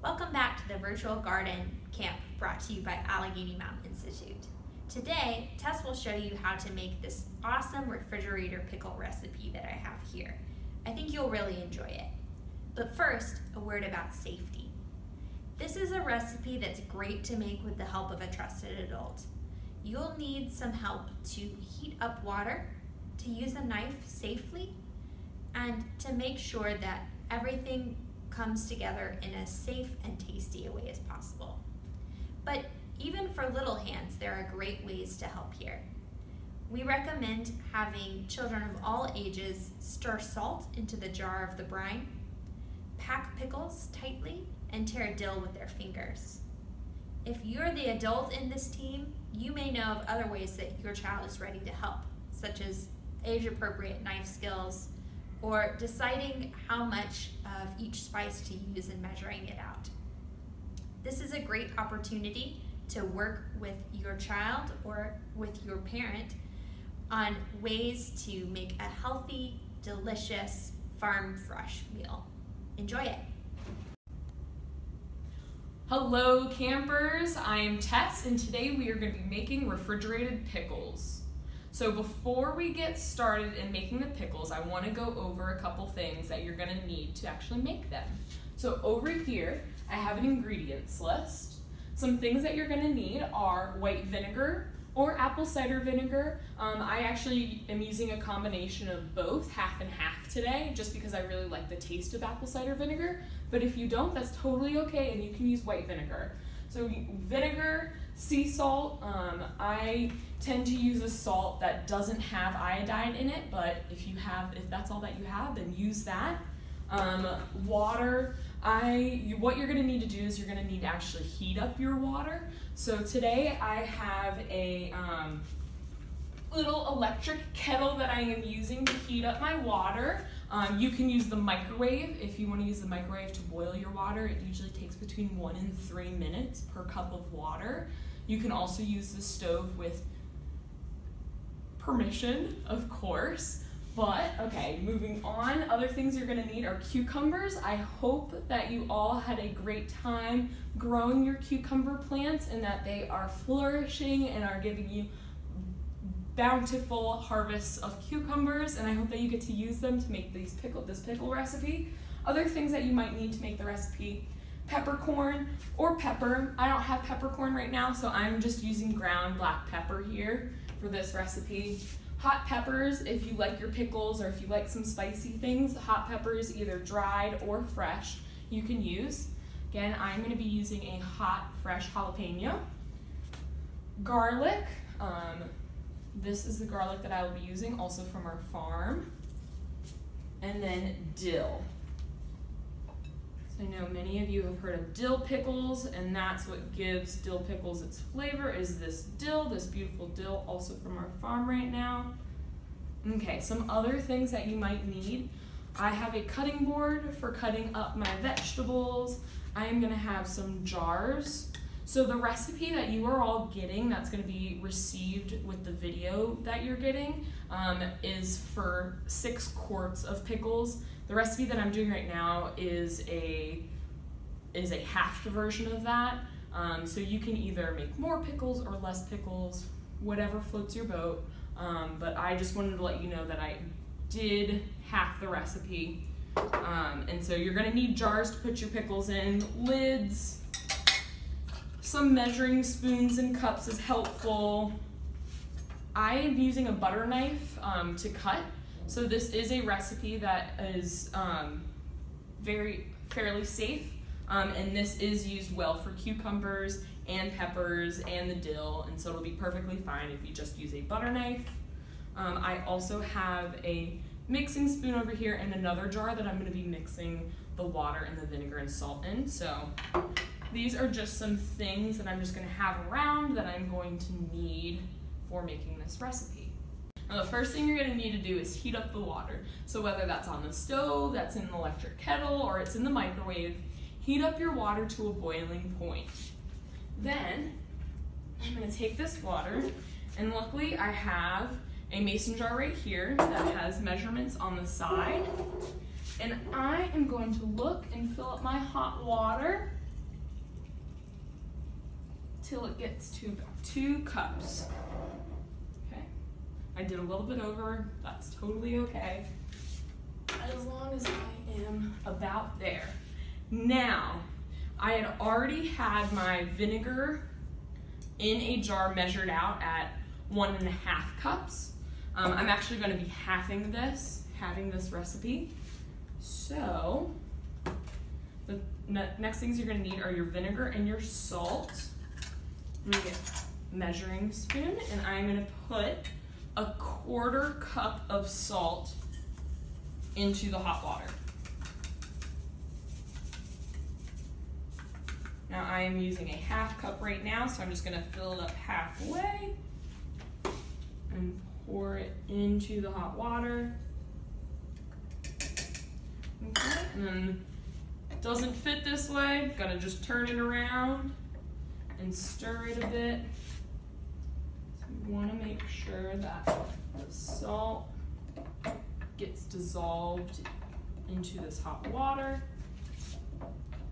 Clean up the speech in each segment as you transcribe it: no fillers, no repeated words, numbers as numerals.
Welcome back to the Virtual Garden Camp brought to you by Allegheny Mountain Institute. Today, Tess will show you how to make this awesome refrigerator pickle recipe that I have here. I think you'll really enjoy it. But first, a word about safety. This is a recipe that's great to make with the help of a trusted adult. You'll need some help to heat up water, to use a knife safely, and to make sure that everything comes together in as safe and tasty a way as possible. But even for little hands, there are great ways to help here. We recommend having children of all ages stir salt into the jar of the brine, pack pickles tightly, and tear dill with their fingers. If you're the adult in this team, you may know of other ways that your child is ready to help, such as age-appropriate knife skills, or deciding how much of each spice to use and measuring it out. This is a great opportunity to work with your child or with your parent on ways to make a healthy, delicious, farm-fresh meal. Enjoy it. Hello campers, I am Tess and today we are going to be making refrigerated pickles. So before we get started in making the pickles, I want to go over a couple things that you're going to need to actually make them. So over here, I have an ingredients list. Some things that you're going to need are white vinegar or apple cider vinegar. I actually am using a combination of both, half and half today, just because I really like the taste of apple cider vinegar. But if you don't, that's totally okay, and you can use white vinegar. So vinegar, sea salt, I tend to use a salt that doesn't have iodine in it, but if that's all that you have, then use that. Water, what you're gonna need to do is you're gonna need to actually heat up your water. So today I have a little electric kettle that I am using to heat up my water. You can use the microwave if you want to use the microwave to boil your water. It usually takes between 1 and 3 minutes per cup of water. You can also use the stove with permission, of course. But, okay, moving on, other things you're gonna need are cucumbers. I hope that you all had a great time growing your cucumber plants and that they are flourishing and are giving you bountiful harvests of cucumbers, and I hope that you get to use them to make this pickle recipe. Other things that you might need to make the recipe: peppercorn or pepper. I don't have peppercorn right now, so I'm just using ground black pepper here for this recipe. Hot peppers, if you like your pickles or if you like some spicy things, hot peppers, either dried or fresh, you can use. Again, I'm going to be using a hot, fresh jalapeno. Garlic, this is the garlic that I will be using, also from our farm. And then dill. So I know many of you have heard of dill pickles, and that's what gives dill pickles its flavor, is this dill, this beautiful dill, also from our farm right now. Okay, some other things that you might need. I have a cutting board for cutting up my vegetables. I am gonna have some jars. So the recipe that you are all getting, that's going to be received with the video that you're getting, is for 6 quarts of pickles. The recipe that I'm doing right now is a halved version of that. So you can either make more pickles or less pickles, whatever floats your boat. But I just wanted to let you know that I did half the recipe. And so you're going to need jars to put your pickles in, lids. Some measuring spoons and cups is helpful. I am using a butter knife to cut. So this is a recipe that is fairly safe. And this is used well for cucumbers and peppers and the dill. And so it'll be perfectly fine if you just use a butter knife. I also have a mixing spoon over here and another jar that I'm going to be mixing the water and the vinegar and salt in. So these are just some things that I'm just going to have around that I'm going to need for making this recipe. Now the first thing you're going to need to do is heat up the water. So whether that's on the stove, that's in an electric kettle, or it's in the microwave, heat up your water to a boiling point. Then I'm going to take this water, and luckily I have a mason jar right here that has measurements on the side. And I am going to look and fill up my hot water till it gets to about 2 cups. Okay, I did a little bit over, that's totally okay, as long as I am about there. Now, I had already had my vinegar in a jar measured out at 1.5 cups. I'm actually going to be halving this recipe. So, the next things you're going to need are your vinegar and your salt. I'm going to get a measuring spoon, and I'm going to put 1/4 cup of salt into the hot water. Now I am using a 1/2 cup right now, so I'm just going to fill it up halfway and pour it into the hot water. Okay, and then it doesn't fit this way, gotta just turn it around and stir it a bit. So you want to make sure that the salt gets dissolved into this hot water.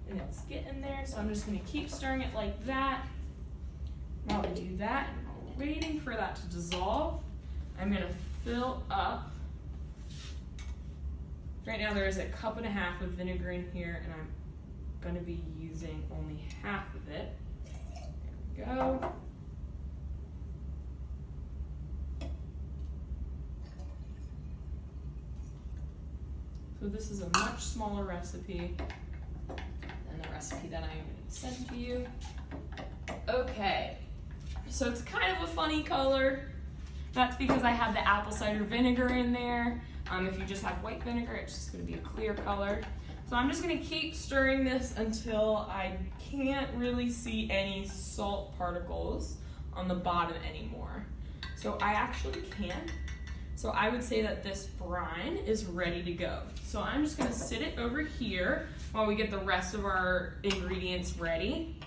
And it's getting there, so I'm just going to keep stirring it like that. While I do that, waiting for that to dissolve, I'm going to fill up. Right now there is 1.5 cups of vinegar in here, and I'm going to be using only half of it. There we go. So this is a much smaller recipe than the recipe that I'm going to send to you. Okay, so it's kind of a funny color. That's because I had the apple cider vinegar in there. If you just have white vinegar, it's just going to be a clear color. So I'm just going to keep stirring this until I can't really see any salt particles on the bottom anymore. So I actually can. So I would say that this brine is ready to go. So I'm just going to sit it over here while we get the rest of our ingredients ready.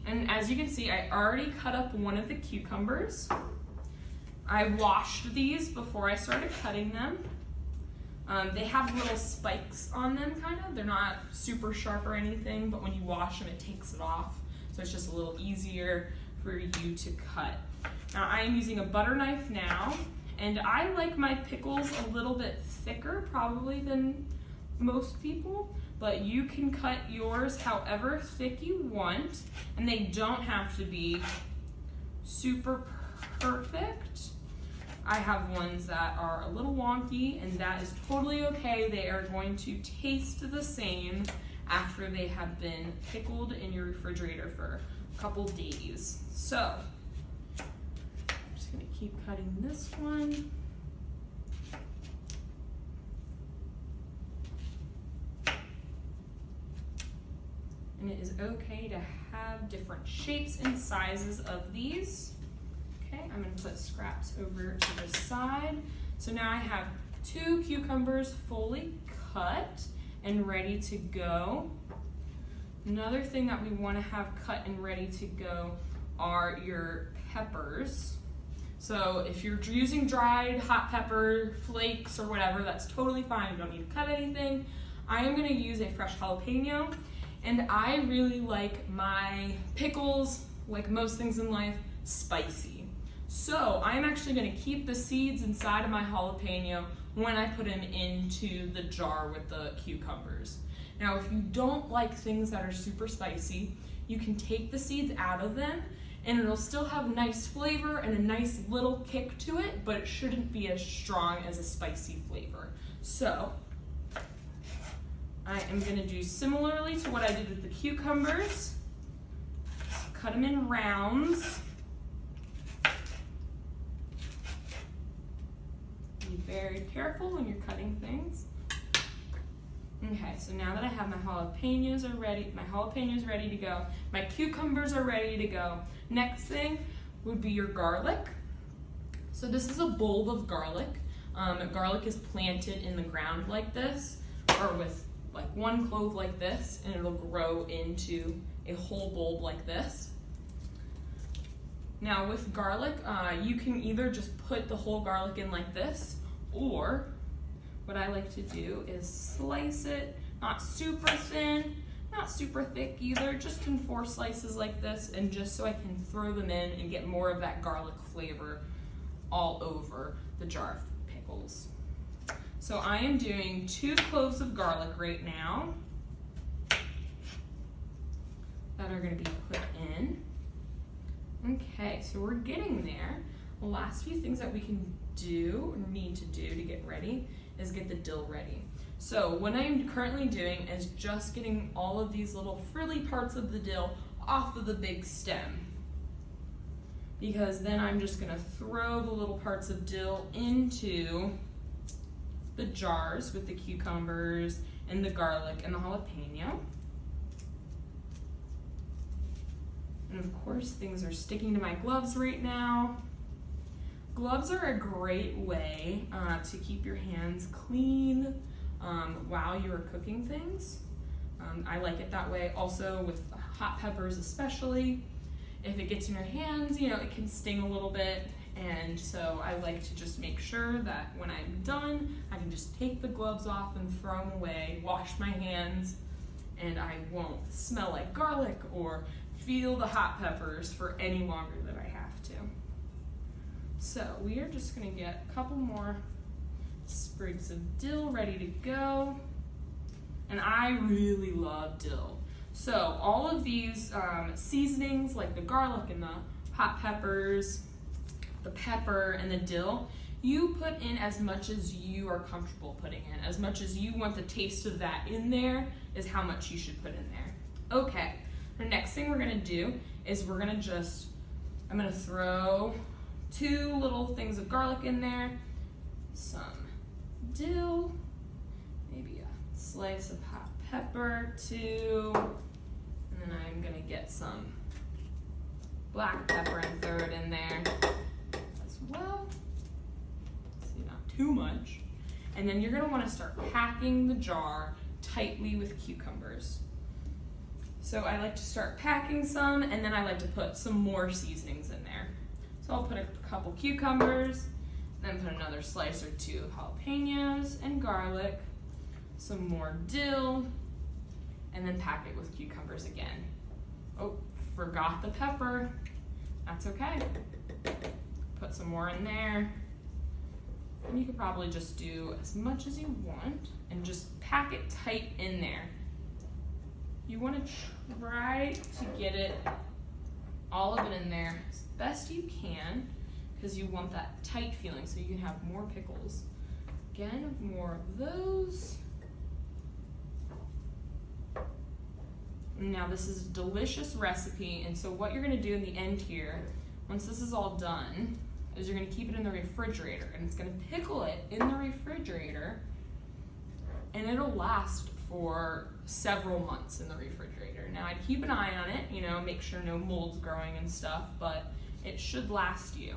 And as you can see, I already cut up one of the cucumbers. I washed these before I started cutting them. They have little spikes on them, kind of. They're not super sharp or anything, but when you wash them, it takes it off. So it's just a little easier for you to cut. Now I am using a butter knife now, and I like my pickles a little bit thicker probably than most people, but you can cut yours however thick you want, and they don't have to be super perfect. I have ones that are a little wonky, and that is totally okay. They are going to taste the same after they have been pickled in your refrigerator for a couple days. So, I'm just gonna keep cutting this one. And it is okay to have different shapes and sizes of these. Okay, I'm going to put scraps over to the side. So now I have 2 cucumbers fully cut and ready to go. Another thing that we want to have cut and ready to go are your peppers. So if you're using dried hot pepper flakes or whatever, that's totally fine. You don't need to cut anything. I am going to use a fresh jalapeno, and I really like my pickles, like most things in life, spicy. So I'm actually going to keep the seeds inside of my jalapeno when I put them into the jar with the cucumbers. Now, if you don't like things that are super spicy, you can take the seeds out of them, and it'll still have nice flavor and a nice little kick to it, but it shouldn't be as strong as a spicy flavor. So I am going to do similarly to what I did with the cucumbers. Cut them in rounds. Be very careful when you're cutting things. Okay, so now that I have my jalapenos ready to go, my cucumbers are ready to go. Next thing would be your garlic. So this is a bulb of garlic. Garlic is planted in the ground like this, or with like 1 clove like this, and it'll grow into a whole bulb like this. Now with garlic, you can either just put the whole garlic in like this, or what I like to do is slice it, not super thin, not super thick either, just in 4 slices like this, and just so I can throw them in and get more of that garlic flavor all over the jar of pickles. So I am doing 2 cloves of garlic right now that are going to be put in. Okay, so we're getting there. The last few things that we can do or need to do to get ready is get the dill ready. So what I'm currently doing is just getting all of these little frilly parts of the dill off of the big stem, because then I'm just going to throw the little parts of dill into the jars with the cucumbers and the garlic and the jalapeno. And of course, things are sticking to my gloves right now. Gloves are a great way to keep your hands clean while you are cooking things. I like it that way. Also with hot peppers especially. If it gets in your hands, you know, it can sting a little bit. And so I like to just make sure that when I'm done, I can just take the gloves off and throw them away, wash my hands, and I won't smell like garlic or feel the hot peppers for any longer than I have to. So we are just gonna get a couple more sprigs of dill ready to go. And I really love dill. So all of these seasonings, like the garlic and the hot peppers, the pepper and the dill, you put in as much as you are comfortable putting in. As much as you want the taste of that in there is how much you should put in there. Okay, the next thing we're gonna do is I'm gonna throw 2 little things of garlic in there, some dill, maybe a slice of hot pepper too, and then I'm gonna get some black pepper and throw it in there as well. See, not too much. And then you're gonna wanna start packing the jar tightly with cucumbers. So I like to start packing some, and then I like to put some more seasonings in there. So I'll put a couple cucumbers, then put another slice or 2 of jalapenos and garlic, some more dill, and then pack it with cucumbers again. Oh, forgot the pepper. That's okay. Put some more in there. And you could probably just do as much as you want and just pack it tight in there. You want to try to get it, all of it in there as best you can, because you want that tight feeling so you can have more pickles. Again, more of those. Now this is a delicious recipe, and so what you're gonna do in the end here, once this is all done, is you're gonna keep it in the refrigerator, and it's gonna pickle it in the refrigerator, and it'll last for several months in the refrigerator. Now I'd keep an eye on it, you know, make sure no mold's growing and stuff, but it should last you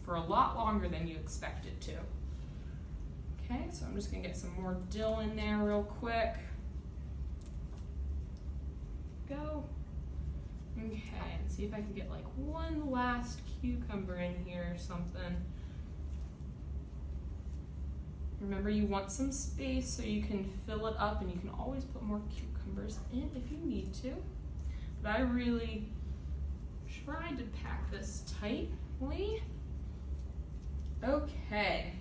for a lot longer than you expect it to. Okay, so I'm just gonna get some more dill in there real quick. Go. Okay, and see if I can get like one last cucumber in here or something. Remember, you want some space so you can fill it up, and you can always put more cucumbers in if you need to. But I really tried to pack this tightly. Okay.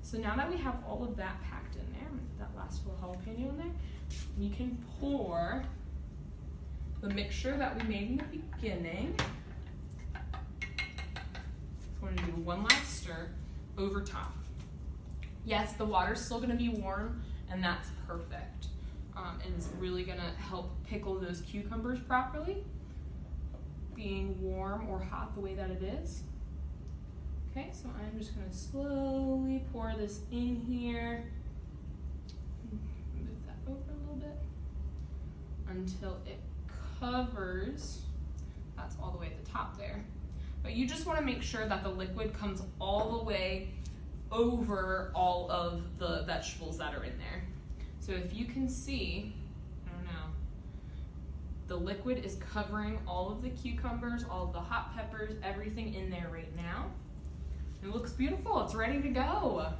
So now that we have all of that packed in there, that last little jalapeno in there, we can pour the mixture that we made in the beginning. So we're gonna do one last stir over top. Yes, the water's still gonna be warm, and that's perfect. And it's really gonna help pickle those cucumbers properly, being warm or hot the way that it is. Okay, so I'm just gonna slowly pour this in here. Move that over a little bit until it covers, that's all the way at the top there. But you just wanna make sure that the liquid comes all the way over all of the vegetables that are in there. So if you can see, I don't know, the liquid is covering all of the cucumbers, all of the hot peppers, everything in there right now. It looks beautiful, it's ready to go.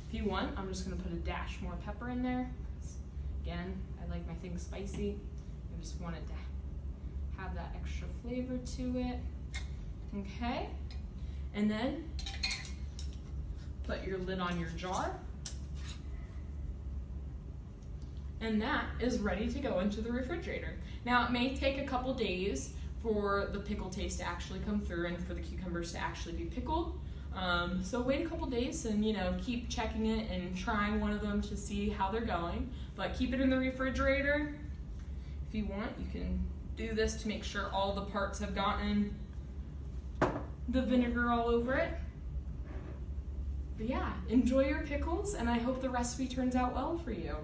If you want, I'm just gonna put a dash more pepper in there. Again, I like my something spicy. I just wanted to have that extra flavor to it. Okay, and then put your lid on your jar. And that is ready to go into the refrigerator. Now, it may take a couple days for the pickle taste to actually come through and for the cucumbers to actually be pickled. So wait a couple days and, keep checking it and trying one of them to see how they're going. But keep it in the refrigerator. If you want, you can do this to make sure all the parts have gotten the vinegar all over it. But yeah, enjoy your pickles, and I hope the recipe turns out well for you.